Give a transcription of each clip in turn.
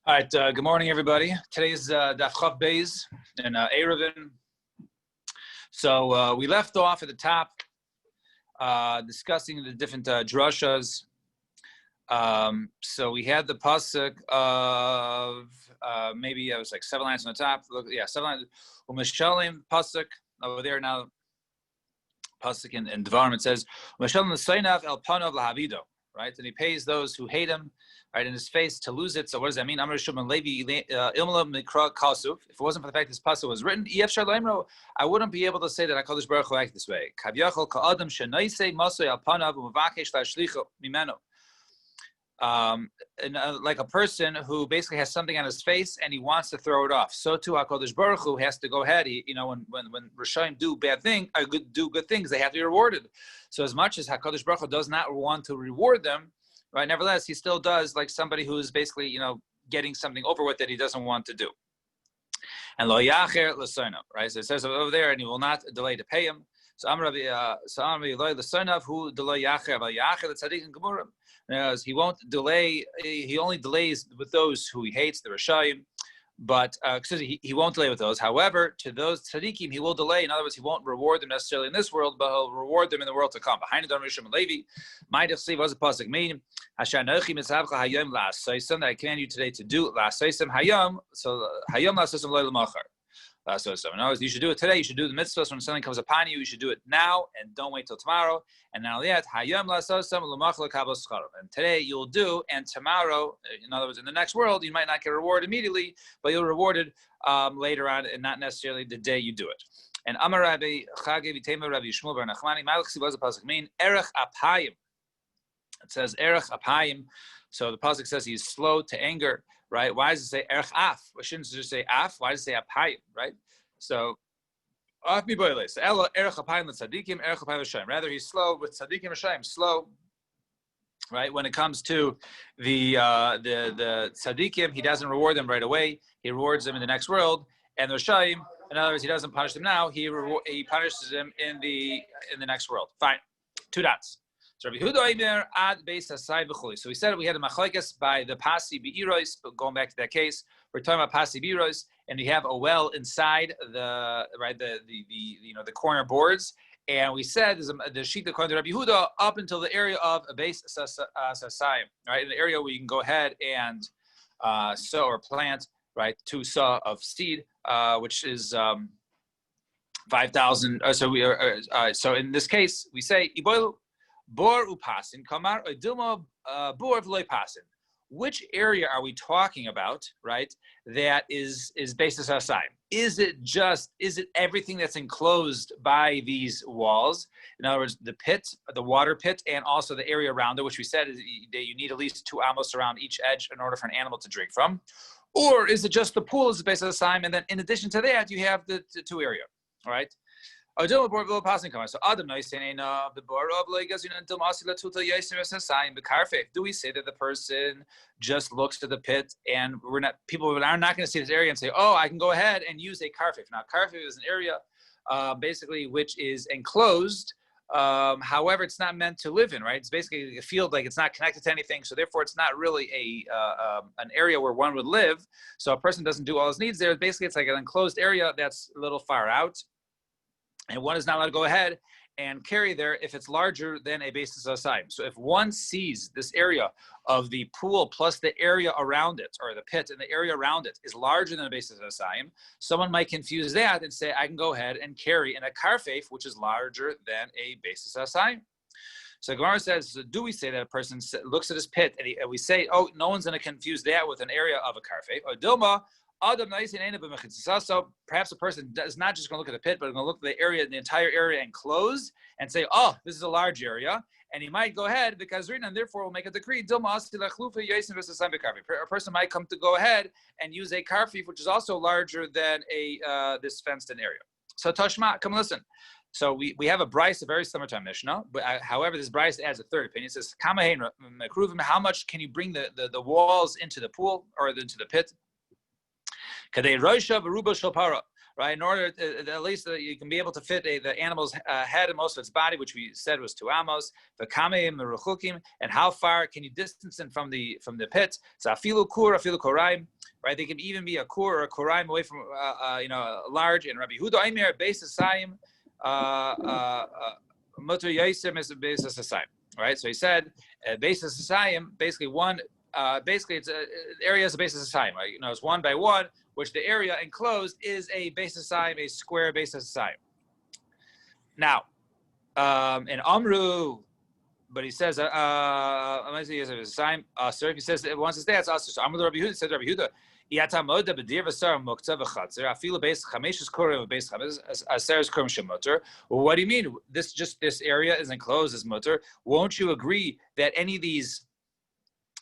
All right, good morning, everybody. Today's Daf Chav Beis in Eruvin. So we left off at the top discussing the different drushas. So we had the pasuk of maybe it was like 7 lines on the top. Look, yeah, 7 lines. U'mishalim pasuk over there now. Pasuk in Devarim it says U'mishalim l'seinav el panav lahavido. Right, and he pays those who hate him, right, in his face to lose it. So what does that mean? If it wasn't for the fact this pasuk was written, I wouldn't be able to say that HaKadosh Baruch Hu acted this way. Like a person who basically has something on his face and he wants to throw it off. So too, HaKadosh Baruch Hu has to go ahead. When Rishayim do do good things, they have to be rewarded. So as much as HaKadosh Baruch Hu does not want to reward them, right? Nevertheless, he still does, like somebody who's basically, getting something over with that he doesn't want to do. And lo yacher l'sonav, right? So it says over there, and he will not delay to pay him. So Amravi lo l'sonav hu delay yacher v'yacher l'tzadikim gemurim. He won't delay. He only delays with those who he hates, the Rishayim. But he won't delay with those. However, to those tzaddikim, he will delay. In other words, he won't reward them necessarily in this world, but he'll reward them in the world to come. Behind the Rishon Levi, might have seen what does the pasuk mean? That I command you today to do la'asaysim hayom. So hayom la'asaysim lo l'machar. In other words, you should do it today. You should do the mitzvahs when something comes upon you. You should do it now and don't wait till tomorrow. And not only that, hayom la'asaysim l'machar l'kabel scharo. And today you'll do, and tomorrow, in other words, in the next world, you might not get a reward immediately, but you'll be rewarded later on, and not necessarily the day you do it. And Amar Rabbi Chage v'Teimer Rabbi Yishmael bar Nachmani. Ma'alchsi, what does the pasuk mean? Erech apayim. It says erech apayim. So the pasuk says he's slow to anger. Right? Why does it say erech af? Why shouldn't it just say af? Why does it say apayim? Right? So af miboiles. Ela erech apayim l'tzadikim, erech apayim l'shayim. Rather, he's slow with tzadikim l'shayim. Slow. Right? When it comes to the tzadikim, he doesn't reward them right away. He rewards them in the next world. And the shayim, in other words, he doesn't punish them now. He punishes them in the next world. Fine. 2 dots. So we said we had a machlokes by the pasi beiros, but going back to that case, we're talking about pasi beiros, and we have a well inside the corner boards, and we said there's the sheet according to Rabbi Yehuda up until the area of a base sasayim, right, in the area where you can go ahead and sow or plant, right, 2 saw of seed, which is 5,000. So in this case, we say iboilu. Bor upasin kamar idilma bor v'loy pasin. Which area are we talking about, right? That is basis aside. Is it everything that's enclosed by these walls? In other words, the pit, the water pit, and also the area around it, which we said is that you need at least 2 amos around each edge in order for an animal to drink from. Or is it just the pool is the basis aside, and then in addition to that, you have the 2 area, all right? So Adam do we say that the person just looks to the pit, and people are not going to see this area and say, oh, I can go ahead and use a karfif. Now, karfif is an area basically which is enclosed. However, it's not meant to live in, right? It's basically a field, like it's not connected to anything, so therefore it's not really an area where one would live. So a person doesn't do all his needs there. Basically, it's like an enclosed area that's a little far out. And one is not allowed to go ahead and carry there if it's larger than a basis aside. So if one sees this area of the pool plus the area around it, or the pit and the area around it is larger than a basis aside, someone might confuse that and say, I can go ahead and carry in a karfef, which is larger than a basis aside. So Gemara says, do we say that a person looks at his pit and we say, oh, no one's going to confuse that with an area of a karfef? Or dilma, so perhaps a person is not just going to look at the pit, but going to look at the area, the entire area enclosed, and say, "Oh, this is a large area," and he might go ahead because written, and therefore will make a decree. A person might come to go ahead and use a karfif, which is also larger than this fenced-in area. So Tashma, come listen. So we have a brisa, a very similar to Mishnah, but however, this brisa adds a third opinion. It says, how much can you bring the walls into the pool or into the pit? right? In order to, at least you can be able to fit the animal's head and most of its body, which we said was 2 amos. V'kameim meruchukim, and how far can you distance them from the pit? So afilu kur, afilu koraim, right? They can even be a kur or a koraim away from large. And Rabbi Yehuda Aimer beis asayim mutar yaisim is beis asayim, right? So he said beis asayim, basically one. Basically, it's area is a basis of time, right? It's one by one, which the area enclosed is a basis of time, a square basis of time. Now, in Amru, but he says, if he says it once it's there, it's also. So Amru Rabbi Yehuda said, Rabbi Yehuda, well, what do you mean? This area is enclosed as mutter. Won't you agree that any of these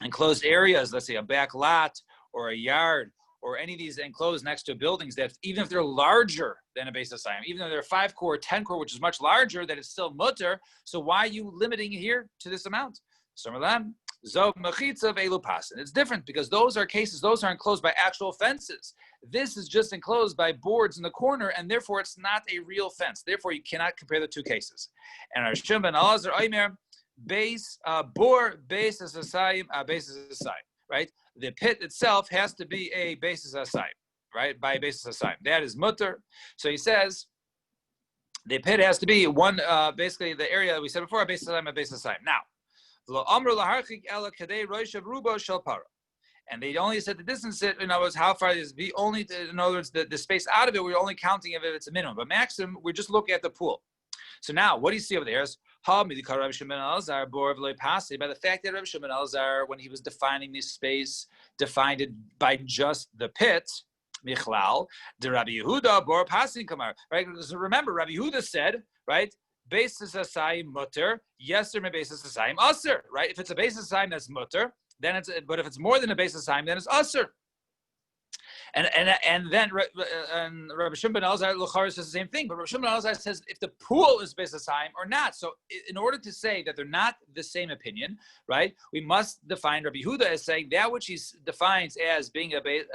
enclosed areas, let's say a back lot or a yard or any of these enclosed next to buildings, that even if they're larger than a base of Siyam, even though they're 5 core, 10 core, which is much larger, that it's still mutter. So why are you limiting it here to this amount? Some of them, it's different because those are cases, those are enclosed by actual fences. This is just enclosed by boards in the corner, and therefore it's not a real fence. Therefore, you cannot compare the two cases. And our Shimon ben Elazar Omer, base basis asayim basis asayim, right? The pit itself has to be a basis asayim, right? By basis asayim, that is mutter. So he says the pit has to be one, basically the area that we said before, a basis asayim, a basis asayim. Now, and they only said the distance. In other words, how far is be only? In other words, the space out of it, we're only counting if it's a minimum, but maximum, we're just looking at the pool. So now, what do you see over there is by the fact that Rabbi Shimon Elazar, when he was defining this space, defined it by just the pit. Michlal, the Rabbi Yehuda bor passing kamar. Right? So remember, Rabbi Yehuda said, right, basis asayim mutter, yeser me basis asayim aser. Right? If it's a basis asayim, that's mutter. Then it's. But if it's more than a basis asayim, then it's aser. And then Rabbi Shimon ben Elazar Luchar says the same thing, but Rabbi Shimon ben Elazar says if the pool is Beis HaSayim or not. So in order to say that they're not the same opinion, right, we must define Rabbi Yehuda as saying that which he defines as being a Beis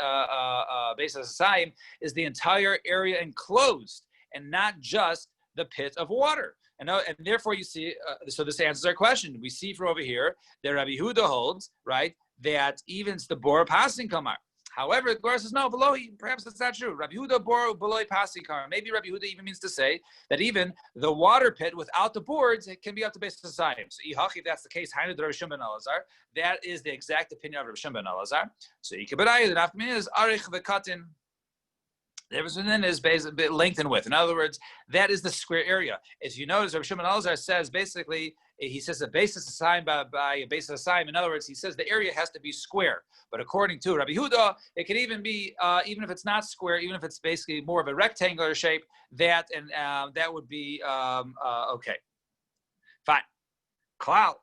HaSayim is the entire area enclosed and not just the pit of water. And therefore you see, so this answers our question. We see from over here that Rabbi Yehuda holds, right, that even the bor passing kamar. However, the Gemara says, no, Velohi, perhaps that's not true. Rabbi Yehuda bor beloy pasikar. Maybe Rabbi Yehuda even means to say that even the water pit without the boards, it can be up to Beis HaSayim. So, if that's the case, Hainu de Rabbi Shimon ben Elazar, that is the exact opinion of Rabbi Shimon ben Elazar. So, Yikabadai, the nafkamin is arich v'katin. The difference within is basically length and width. In other words, that is the square area. As you notice, Rabbi Shimon Elazar says basically, he says the basis is assigned by a basis assigned. In other words, he says the area has to be square. But according to Rabbi Yehuda, it can even be, even if it's not square, even if it's basically more of a rectangular shape, that would be okay. Fine. Klal.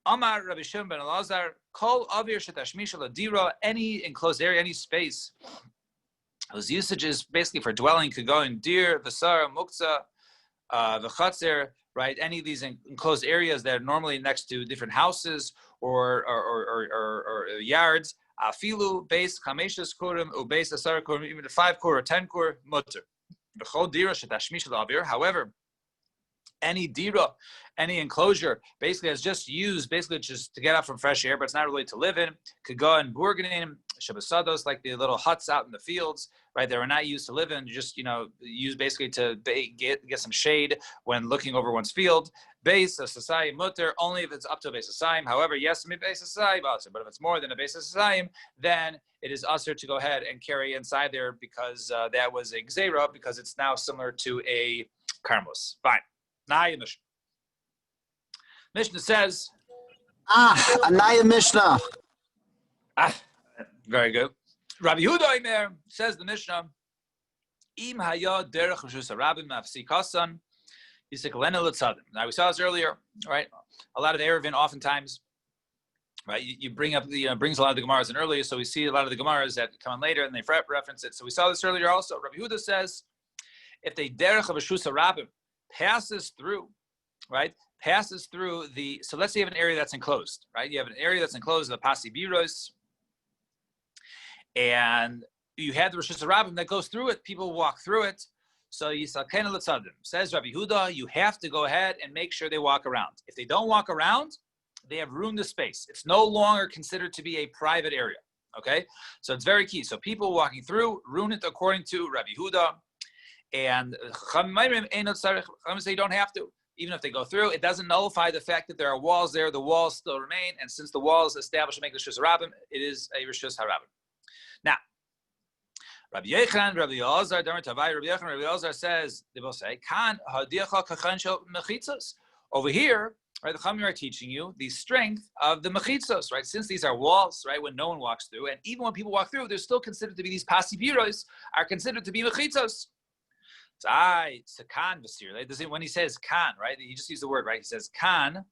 Amar Rabbi Shimon ben Elazar, kol avir shetashmish ladira, any enclosed area, any space whose usage is basically for dwelling, could go in dir, vasar, muktzah, v'chatzer, right? Any of these enclosed areas that are normally next to different houses or yards, afilu, base, chameshes kurim, ubeis, asar kurim, even 5 kur or 10 kur, mutter. V'chol dira shetashmish l'avir. However, any dira, any enclosure, basically is just used, basically just to get out from fresh air, but it's not really to live in. Could go in burganim, shabasados, like the little huts out in the fields, right? They were not used to live in, just, used basically to get some shade when looking over one's field. Base, a society mutter, only if it's up to a base of However, yes, base society, but if it's more than a base of then it is usher to go ahead and carry inside there because that was a gzeira, because it's now similar to a karmos. Fine. Naya Mishnah. Mishnah says, Naya Mishnah. Very good. Rabbi Yehuda Omer says the Mishnah, Im haya derech reshus harabim mafsikasan yisekalena l'tzadim. Now we saw this earlier, right? A lot of the Eruvin oftentimes, right? You bring up brings a lot of the Gemaras in earlier, so we see a lot of the Gemaras that come in later and they reference it. So we saw this earlier also. Rabbi Yehuda says, if the derech of reshus harabim passes through, right? Passes through so let's say you have an area that's enclosed, right? You have an area that's enclosed, the pasi biros, and you had the Rosh Hashanah that goes through it. People walk through it. So Yisakena L'Tzadim. Says Rabbi Yehuda, you have to go ahead and make sure they walk around. If they don't walk around, they have ruined the space. It's no longer considered to be a private area. Okay? So it's very key. So people walking through, ruin it according to Rabbi Yehuda. And Chachamim say you don't have to. Even if they go through, it doesn't nullify the fact that there are walls there. The walls still remain. And since the walls established to make the Rishus Harabim, it is a Rishus Harabim. Now, Rabbi Yochanan, Rabbi Elazar, Rabbi Yochanan, Rabbi Elazar says, they both say, Kan hadiacha kachan shel mechitzos. Over here, right, the Chachamim are teaching you the strength of the mechitzos, right? Since these are walls, right, when no one walks through, and even when people walk through, they're still considered to be these pasiviros, are considered to be mechitzos. So kan vasir. When he says kan, right, he just used the word, right? He says kan,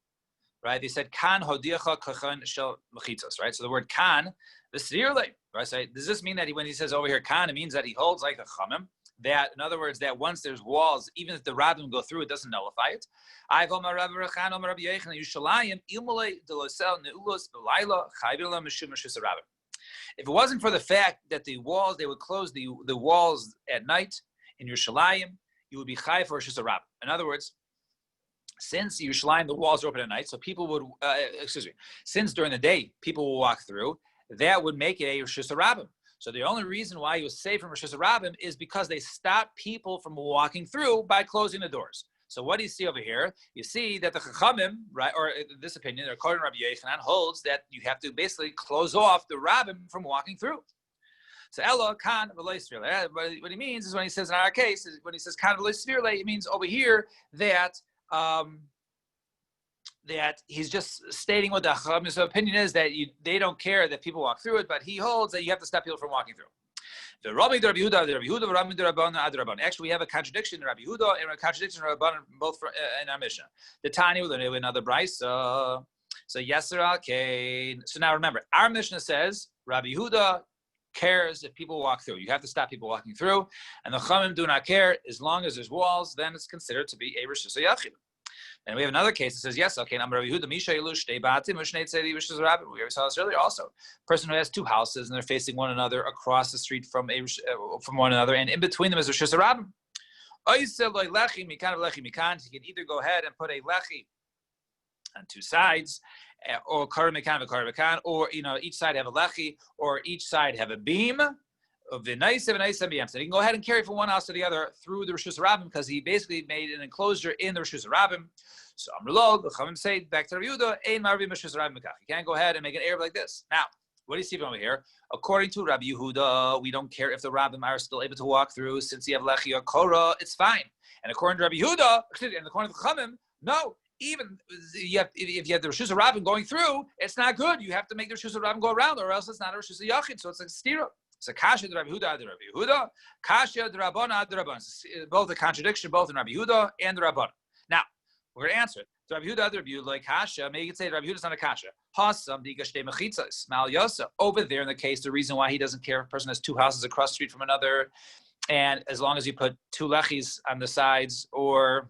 right? They said kan hodiacha kachan shel mechitzos, right? So the word kan vasir, right? So does this mean that when he says over here kan, it means that he holds like the Chachamim? That, in other words, that once there's walls, even if the rabbim go through, it doesn't nullify it. If it wasn't for the fact that the walls, they would close the walls at night in Yerushalayim, you would be chai for Rishus Harabim. In other words, since Yerushalayim, the walls are open at night, so people would, since during the day, people will walk through, that would make it a Rishus Harabim. So the only reason why he was saved from Rishus Harabim is because they stopped people from walking through by closing the doors. So what do you see over here? You see that the Chachamim, right, or this opinion, according to Rabbi Yochanan, holds that you have to basically close off the Rabbim from walking through. So Ella kan v'leisvirle. What he means is when he says in our case, when he says kan v'leisvirle, it means over here that that he's just stating what the Chachamim's opinion is, that they don't care that people walk through it, but he holds that you have to stop people from walking through. Actually, we have a contradiction in Rabbi Yehuda and a contradiction in Rabbi both in our Mishnah. The Tani will know another Bryce. So Yeser al Kain. So now remember, our Mishnah says Rabbi Yehuda cares if people walk through. You have to stop people walking through, and the Chachamim do not care as long as there's walls. Then it's considered to be a Rishus Yachid. And we have another case that says, yes, okay, we already saw this earlier also. Person who has two houses and they're facing one another across the street from one another, and in between them is Rishus Harabim. He can either go ahead and put a lechi on two sides, or kar mekan v'kar mekan, or each side have a lechi, or each side have a beam. So he can go ahead and carry from one house to the other through the Rishus Harabim because he basically made an enclosure in the Rishus Harabim. So Amrullah, the Chachamim say back to Rabbi Yehuda, ein marvim Rishus Harabim mekach. You can't go ahead and make an Arab like this. Now, what do you see over here? According to Rabbi Yehuda, we don't care if the Rabbim are still able to walk through since you have lechi or korah, it's fine. And according to Rabbi Yehuda, and according to the Chachamim, no. Even if you have the Rishus Harabim going through, it's not good. You have to make the Rishus Harabim go around, or else it's not a Rishus Yachid. So it's like stira. So kasha de Rabbi Yehuda de Rabbi Yehuda, kasha de Rabbana de Rabban. Both a contradiction, both in Rabbi Yehuda and the Rabbana. Now we're going to answer it. To Rabbi Yehuda de Rabbi Yehuda like kasha. Maybe you could say Rabbi Yehuda's not a kasha. Hasam di gashtei mechitzas mal yosa. Over there in the case, the reason why he doesn't care if a person has two houses across the street from another, and as long as you put two lechis on the sides or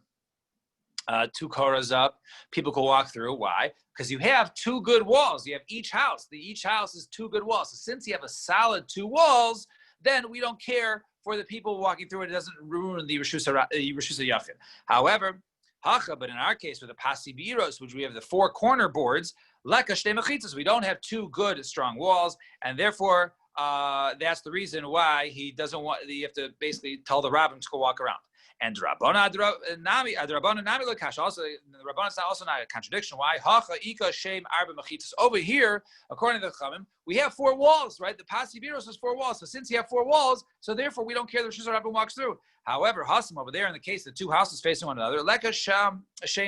two korahs up, people can walk through. Why? Because you have two good walls. You have each house. Each house is two good walls. So since you have a solid two walls, then we don't care for the people walking through it. It doesn't ruin the Rishus Yachid. However, but in our case with the pasiviros, which we have the four corner boards, leka shtei mechitzas, we don't have two good strong walls, and therefore that's the reason why he doesn't want. You have to basically tell the rabbis to go walk around. And Rabbana Nami Lakash also the Rabbana is also not a contradiction. Why? Hacha Ika Shem Arba Mechitzas. Over here, according to the Chachamim, we have four walls, right? The Pasiviros is four walls. So since you have four walls, so therefore we don't care that Rishus Harabim walks through. However, Hasam over there in the case the two houses facing one another, Leka Shem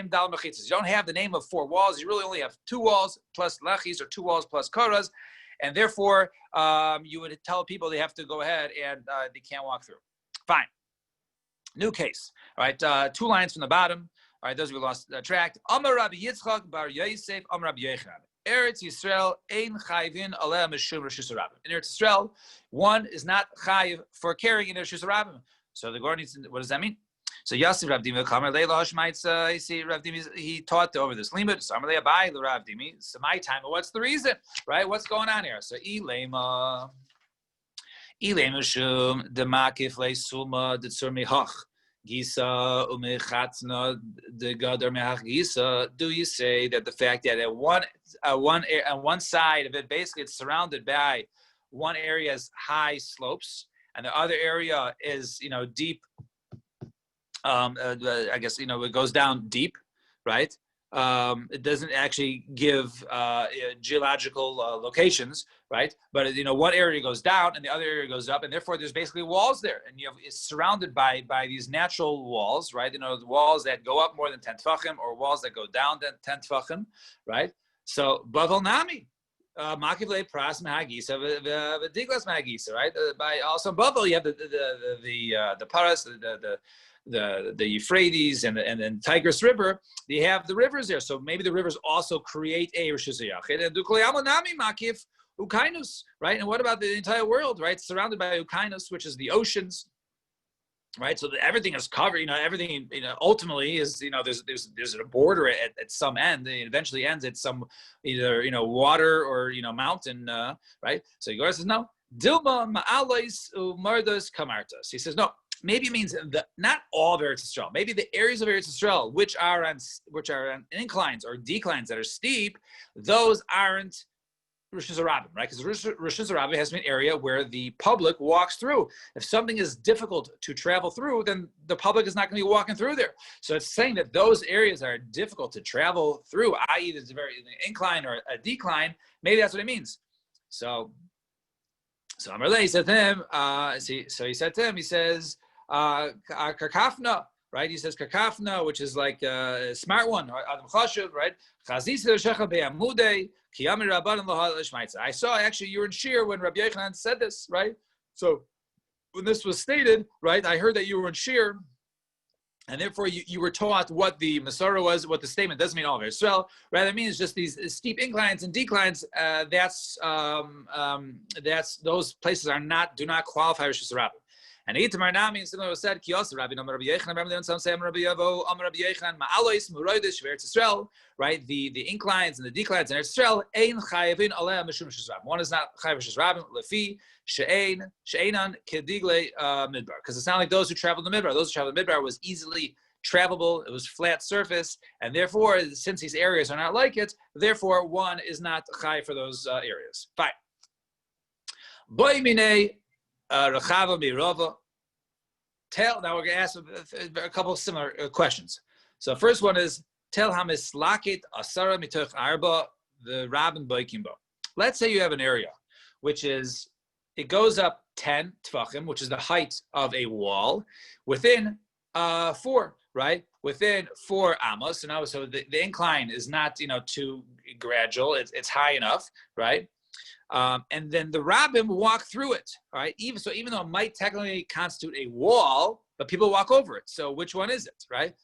Dal Mechitzas. You don't have the name of four walls. You really only have two walls plus lechis, or two walls plus korahs, and therefore you would tell people they have to go ahead and they can't walk through. Fine. New case, all right? Two lines from the bottom. All right, those of you lost track. Amar Rabbi Yitzchak bar Yosef, Amar Rabbi Yochanan. Eretz Yisrael ein chayvin aleh mishum Rishus Harabim. In Eretz Yisrael, one is not chayiv for carrying in Rishus Harabim. So the Gemara needs to, what does that mean? So Yosef Rav Dimi Kamer Leila Hashmaitz. You see, Rav Dimi he taught over this limit. So Amalei Abai Rav Dimi. So my time. What's the reason? Right? What's going on here? So Ilema. Ilemashum the makif le suma the tsur mihach gisa umechatna the gadar mehach gisa. Do you say that the fact that at one side of it, basically it's surrounded by one area's high slopes and the other area is deep, I guess it goes down deep, right? It doesn't actually give geological locations, right? But one area goes down and the other area goes up, and therefore there's basically walls there, and it's surrounded by these natural walls, right? The walls that go up more than 10 tefachim or walls that go down 10 tefachim, right? So bavel nami. Makivle pras mahagisa v'diglas mahagisa, right? By also bavel, you have the paras, the Euphrates and then Tigris River. They have the rivers there, so maybe the rivers also create a Rosh Hashanah. And dukoyamonami makif ukainus, right? And what about the entire world, right? Surrounded by ukainus, which is the oceans, right? So everything is covered. Everything ultimately is there's a border at some end. It eventually ends at some either water or mountain, right? So Yigor says no. Dilma ma'alais umardas kamartas. He says no. Maybe it means not all of Eretz Yisrael. Maybe the areas of Eretz Yisrael which are on inclines or declines that are steep, those aren't Rosh Hashanah, right? Because Rosh Hashanah has to be an area where the public walks through. If something is difficult to travel through, then the public is not going to be walking through there. So it's saying that those areas are difficult to travel through, i.e., there's a very incline or a decline. Maybe that's what it means. So Amarle said to him. He said to him. He says. Kakafna, right? He says kakafna, which is like a smart one, Adam Chashuv, right? I saw actually you were in Shir when Rabbi Yochanan said this, right? So when this was stated, right, I heard that you were in Shir, and therefore you were taught what the Masorah was, what the statement doesn't mean all of Israel. Rather, it means just these steep inclines and declines. That's those places do not qualify Rosh Hashanah. And Itamar Nami similar was said, Kiyos Rabbi Amar Rabbi Yochanan. Remember the some say Amar Rabbi Yavo, Amar Rabbi Yochanan, Ma'alois Muroidish Eretz Yisrael, right? The inclines and the declines in Eretz Yisrael, Ein Chayavin Aleh Mishum Shizrab. One is not Chayav Shizrab, Lefi She'enan Kedigle Midbar, because it's not like those who traveled the Midbar. Those who traveled the Midbar was easily travelable. It was flat surface, and therefore, since these areas are not like it, therefore one is not Chayav for those areas. Fine. Boy Minei. Rachava Mirova. Now we're going to ask a couple of similar questions. So first one is Tel Hamislakit Asara Mitoch Arba the Rabin Boikimbo. Let's say you have an area which it goes up 10 tefachim, which is the height of a wall, within 4, right? Within 4 amos. So the incline is not too gradual. It's high enough, right? And then the rabbim walk through it, all right? Even though it might technically constitute a wall, but people walk over it. So which one is it, right?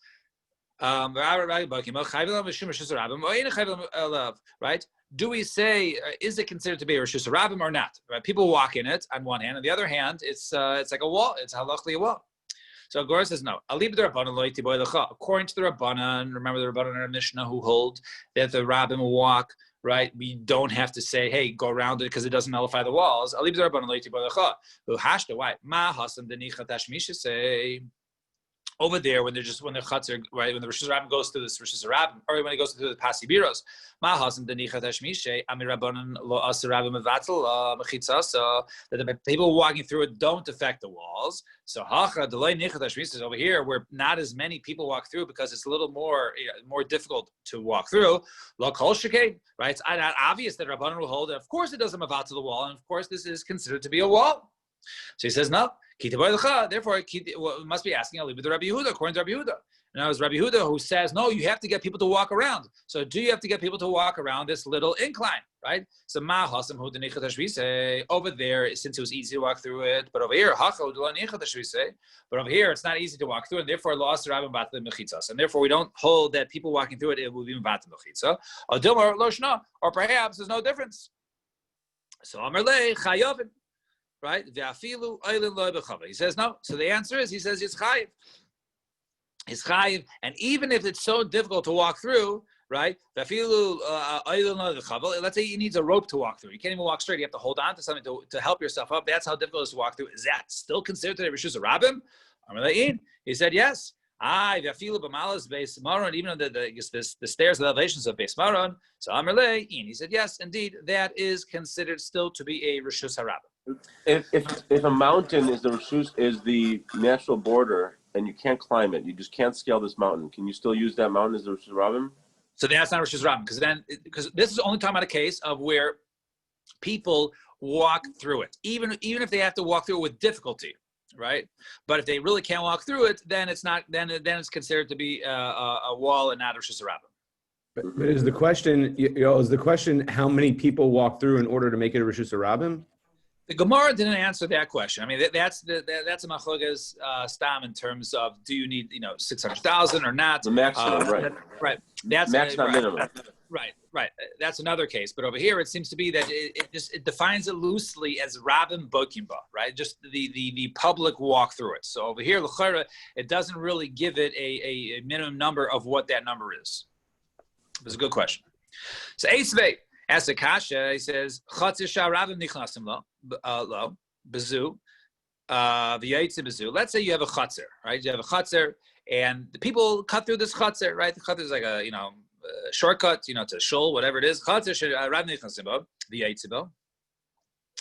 Right? Do we say, is it considered to be a Rishus Rabbim or not? Right? People walk in it on one hand. On the other hand, it's like a wall. It's halachically a wall. So Gora says no. According to the Rabbanan, remember the Rabbanan in our Mishnah who hold that the rabbim will walk. Right, we don't have to say, "Hey, go around it" because it doesn't nullify the walls. Over there, when the chutz are right, when the Rosh Hashanah goes through this Rosh Hashanah, or when it goes through the Pasibiros, that the people walking through it don't affect the walls. So over here, where not as many people walk through because it's a little more difficult to walk through. Right, it's not obvious that Rabbanan will hold it. Of course, it doesn't move out to the wall, and of course, this is considered to be a wall. So he says no. Therefore, it must be asking Alibi the Rabbi Yehuda, according to Rabbi Yehuda. Now it's Rabbi Yehuda who says, no, you have to get people to walk around. So do you have to get people to walk around this little incline, right? So over there, since it was easy to walk through it, but over here, it's not easy to walk through, and therefore, and therefore we don't hold that people walking through it will be mechitza. Or perhaps there's no difference. So Amarle Chayovin. Right? He says no. So the answer is, he says it's chayiv. It's chayiv, and even if it's so difficult to walk through, right? Let's say he needs a rope to walk through. You can't even walk straight. You have to hold on to something to help yourself up. That's how difficult it is to walk through. Is that still considered today Rishus Rabbim? He said yes. Even though the stairs, the elevations of Beis Maron. So he said yes, indeed, that is considered still to be a Rishus Harabim. If a mountain is the natural border and you can't climb it, you just can't scale this mountain, can you still use that mountain as the Rishus Rabbim? So that's not Rishus Rabbim, because this is only talking about a case of where people walk through it, even if they have to walk through it with difficulty, right? But if they really can't walk through it, then it's not. Then it's considered to be a wall and not a Rishus Rabbim. But is the question how many people walk through in order to make it a Rishus Rabbim? The Gemara didn't answer that question. I mean, that's a machlokas stam in terms of do you need 600,000 or not? The maximum, right. That's max, not minimum. Right. That's another case. But over here, it seems to be that it defines it loosely as Rabbim Bokimba, right? Just the public walk through it. So over here, l'chara, it doesn't really give it a minimum number of what that number is. It's a good question. So Eisvei asks a kasha. He says, Chatzir shah Rabbim nichnasim lo bezu v'yaitzi bezu. Let's say you have a chatzir, right? You have a chatzir, and the people cut through this chatzir, right? The chatzir is like a shortcut, to shul, whatever it is. Chatzir shah Rabbim nichnasim lo v'yaitzi bo.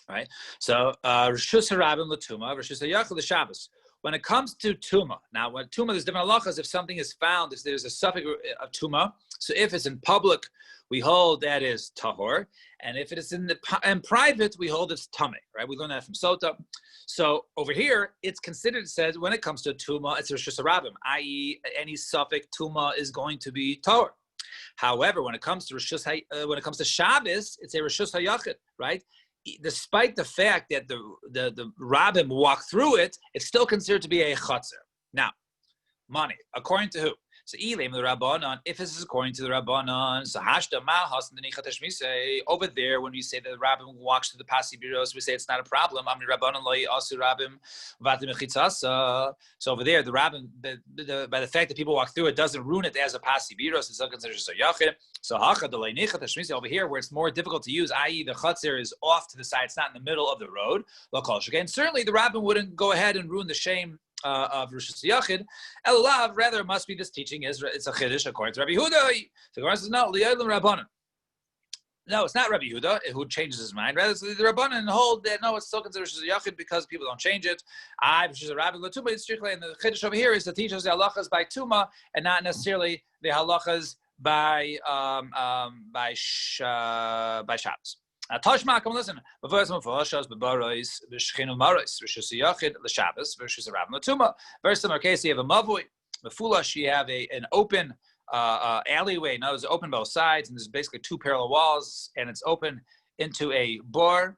Right. So Rishus Harabim l'tuma, Rishus Hayachal l'Shabbos. When it comes to tuma, now when tuma, there's different halachas. If something is found, if there's a suffix of tuma, so if it's in public, we hold that is tahor, and if it is in private, we hold it's tameh. Right? We learn that from Sota. So over here, it's considered. It says when it comes to tuma, it's Rishus Harabim, i.e., any suffix tuma is going to be tahor. However, when it comes to Shabbos, it's a Rishus Hayachid, right? Despite the fact that the Rabbim walk through it, it's still considered to be a chatzir. Now, money, according to who? So Elam the Rabbanon, if this is according to the Rabbanon, so Hashda Mahas and the Nichatashmise, over there, when we say that the Rabbim walks to the Pasibiros, we say it's not a problem. Amri Rabbanon Loi Asu Rabbim Vatim Chitzasa. So over there, the Rabbim, by the fact that people walk through it, doesn't ruin it as a Pasibiros, it's still considered a Yachid. So Hachad the Nichatashmise over here, where it's more difficult to use, i.e., the Chatzir is off to the side, it's not in the middle of the road. And certainly the Rabbim wouldn't go ahead and ruin the shame of Rishus Yachid. Elav, rather, it must be this teaching is it's a chiddush according to Rabbi Yehuda. The Gemara says no, li'olam Rabbanan. No, it's not Rabbi Yehuda who changes his mind. Rather, it's the Rabbanan hold that no, it's still considered Rishus Yachid because people don't change it. Rishus Rabbim l'tuma is strictly, and the chiddush over here is to teach us the halachas by tuma and not necessarily the halachas by Shabbos. Tashma, come listen. Verse similar case, you have a mavui, mefulash, you have an open alleyway. Now it's open both sides, and there's basically two parallel walls, and it's open into a bore,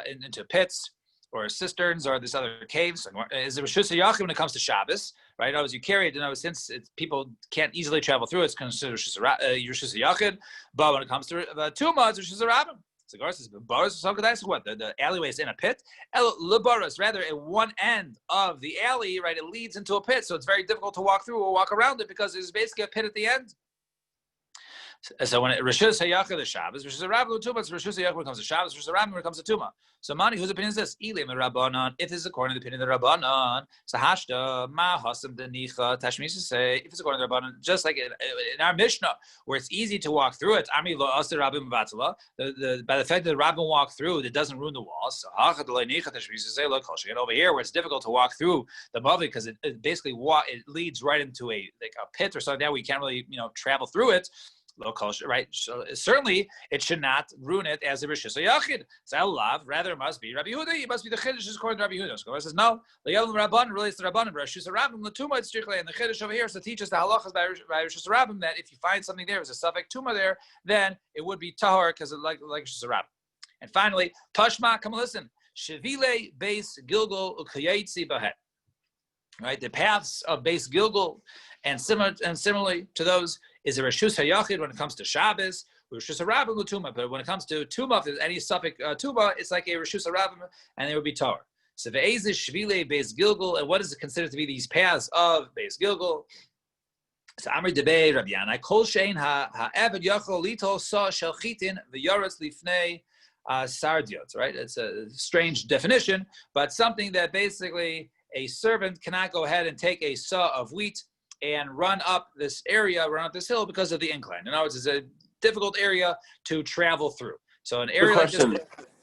into pits or cisterns or this other caves. Is it Rishus Yachid when it comes to Shabbos? Right? As you carry it, since people can't easily travel through, it's considered Rishus Yachid. But when it comes to Tuma, it's Rishus Rabbim. So Gar says, what? The alleyway is in a pit. Rather, at one end of the alley, right, it leads into a pit. So it's very difficult to walk through or walk around it because there's basically a pit at the end. So when Rishus Hayachid the Shabbos, Rishus Rabbim Tuma, it's Rishus Hayachid when it comes to Shabbos, Rishus Rabbim when it comes to Tuma. So Mani, whose opinion is this? Elim Rabbanon. If this is according to the opinion of the Rabbanon, so Hashda Ma Hasam Denicha Tashmis say if it's according to the Rabbanon, just like in our Mishnah where it's easy to walk through it. Ami Lo Aser Rabbim Vatala. By the fact that the Rabbim walk through, it doesn't ruin the walls. So Hachad Leinicha Tashmis say look over here where it's difficult to walk through the Mavi because it basically it leads right into a pit or something that we can't really travel through it. Low culture, right? So certainly it should not ruin it as a Rishus Yachid. So Allah, rather it must be Rabbi Yehuda. It must be the chiddush according to Rabbi Yehuda. So it says no. The Yom Rabban relates to Rabbanim. Rishus Rabbim l'tuma it's strictly, and the chiddush over here is to teach us the halachas by Rishus Rabbim that if you find something there, there's a suffix tuma there, then it would be tahor because it like Rishus Rabbim. And finally, Tashma, come listen. Shevile Beis Gilgal Ukayetzi Bahet. Right, the paths of Beis Gilgal and similarly to those is a Rishus Hayachid when it comes to Shabbos, Rishus Rabbim l'tuma. But when it comes to Tuma, if there's any suffix Tuma, it's like a Rishus Rabbim, and it would be Torah. So ve'ezish shvile Beis Gilgal, and what is it considered to be these paths of Beis Gilgal? So Amri Debei Rabbi Yanai Kol Shein Ha'eved Yachol Lito Sa Shel Chitin V'Yoretz Lifnei Sardiot. Right? It's a strange definition, but something that basically a servant cannot go ahead and take a saw of wheat and run up this area, run up this hill because of the incline. In other words, it's a difficult area to travel through. So an area like this,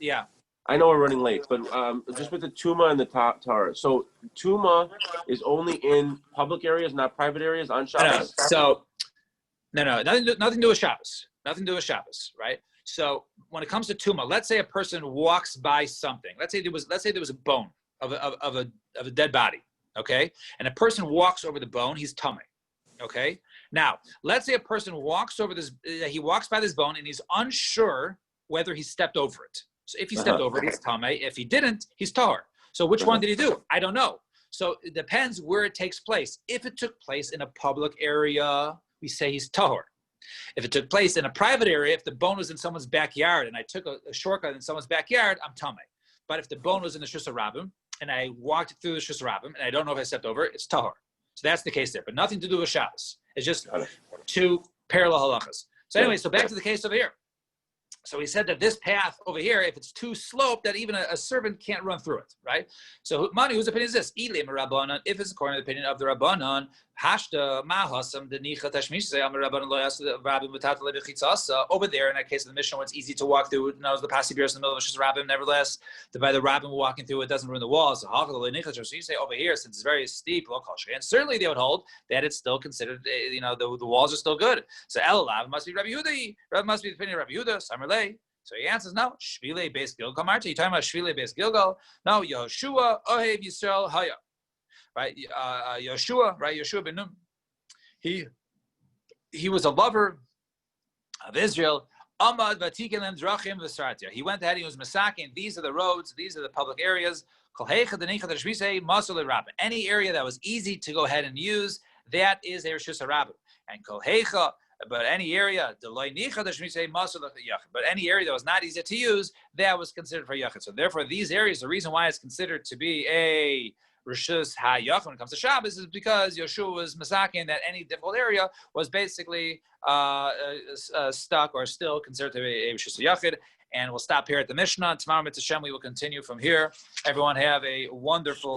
yeah. I know we're running late, but just with the Tuma and the Tara. So Tuma is only in public areas, not private areas on Shabbos? So, nothing to do with Shabbos. Nothing to do with Shabbos, right? So when it comes to Tuma, let's say a person walks by something. Let's say there was a bone of a dead body, okay? And a person walks over the bone, he's tummy, okay? Now, let's say a person walks over this, he walks by this bone and he's unsure whether he stepped over it. So if he stepped over it, he's tamei. If he didn't, he's tahor. So which one did he do? I don't know. So it depends where it takes place. If it took place in a public area, we say he's tahor. If it took place in a private area, if the bone was in someone's backyard and I took a shortcut in someone's backyard, I'm tamei. But if the bone was in the Shus HaRabim and I walked through the Shus HaRabim and I don't know if I stepped over it, it's tahor. So that's the case there, but nothing to do with Shabbos. It's just two parallel halachas. So anyway, so back to the case over here. So he said that this path over here, if it's too sloped, that even a servant can't run through it, right? So Mani, whose opinion is this? If it's according to the opinion of the Rabbanon, over there, in that case of the Mishnah, when it's easy to walk through, knows the Pasi Beers in the middle of Shus Rabbim, nevertheless, by the Rabbim walking through it doesn't ruin the walls. So you say over here, since it's very steep, and certainly they would hold that it's still considered, the walls are still good. So Elalav must be Rabbi Yehuda. Rabbi must be the opinion of Rabbi Yehuda. So he answers, no, Shvile Beis Gilgal. Marta, you talking about Shvile Beis Gilgal? No, Yehoshua Ohev Yisrael Haya. Right, Yeshua, right, Yeshua ben Nun. He was a lover of Israel. Amad v'tikelem drachim v'sartia. He went ahead. He was masaking. These are the roads. These are the public areas. Any area that was easy to go ahead and use, that is a Reshus HaRabim. And kolhecha, but any area, but any area that was not easy to use, that was considered for yachid. So therefore, these areas, the reason why it's considered to be a Rishus HaYachid when it comes to Shabbos is because Yeshua was masakin that any difficult area was basically stuck or still considered to be a Rishus HaYachid. And we'll stop here at the Mishnah. Tomorrow, Mitzvah Shem, we will continue from here. Everyone have a wonderful...